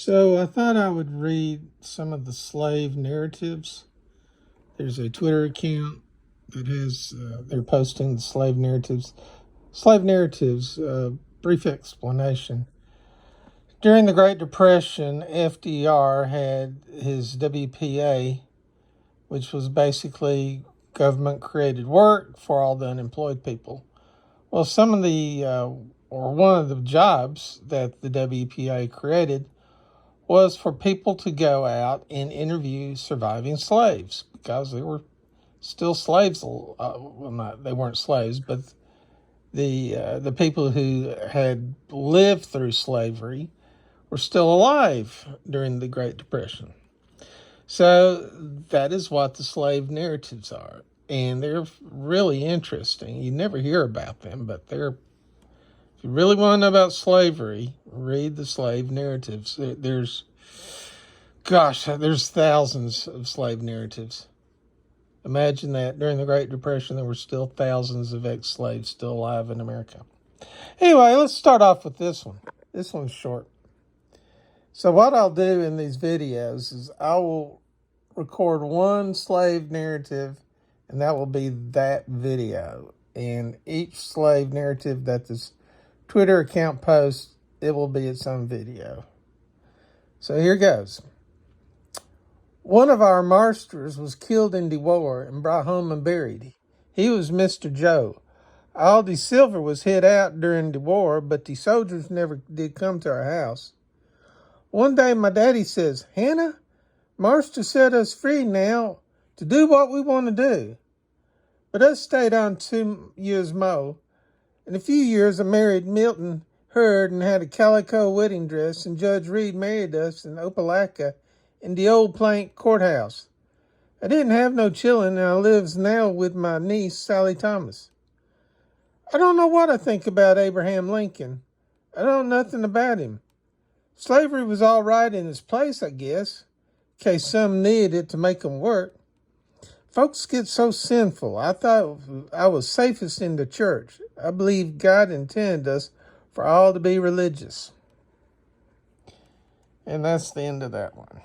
So I thought I would read some of the slave narratives. There's a Twitter account that has, they're posting the slave narratives. Slave narratives, brief explanation. During the Great Depression, FDR had his WPA, which was basically government created work for all the unemployed people. Well, some of the, or one of the jobs that the WPA created was for people to go out and interview surviving slaves because they were still slaves. They weren't slaves, but the people who had lived through slavery were still alive during the Great Depression. So that is what the slave narratives are. And they're really interesting. You never hear about them, but if you really want to know about slavery, read the slave narratives. There's thousands of slave narratives. Imagine that during the Great Depression, there were still thousands of ex-slaves still alive in America. Anyway, let's start off with this one. This one's short. So what I'll do in these videos is I will record one slave narrative, and that will be that video. And each slave narrative that this Twitter account posts, it will be its own video. So here goes. One of our marsters was killed in the war and brought home and buried. He was Mr. Joe. All the silver was hid out during the war, but the soldiers never did come to our house. One day my daddy says, "Hannah, Marster set us free now to do what we want to do." But us stayed on 2 years more. In a few years I married Milton Hurd and had a calico wedding dress, and Judge Reed married us in Opelika in the old Plank Courthouse. I didn't have no children, and I lives now with my niece, Sally Thomas. I don't know what I think about Abraham Lincoln. I don't know nothing about him. Slavery was all right in its place, I guess, in case some needed it to make 'em work. Folks get so sinful. I thought I was safest in the church. I believe God intended us for all to be religious. And that's the end of that one.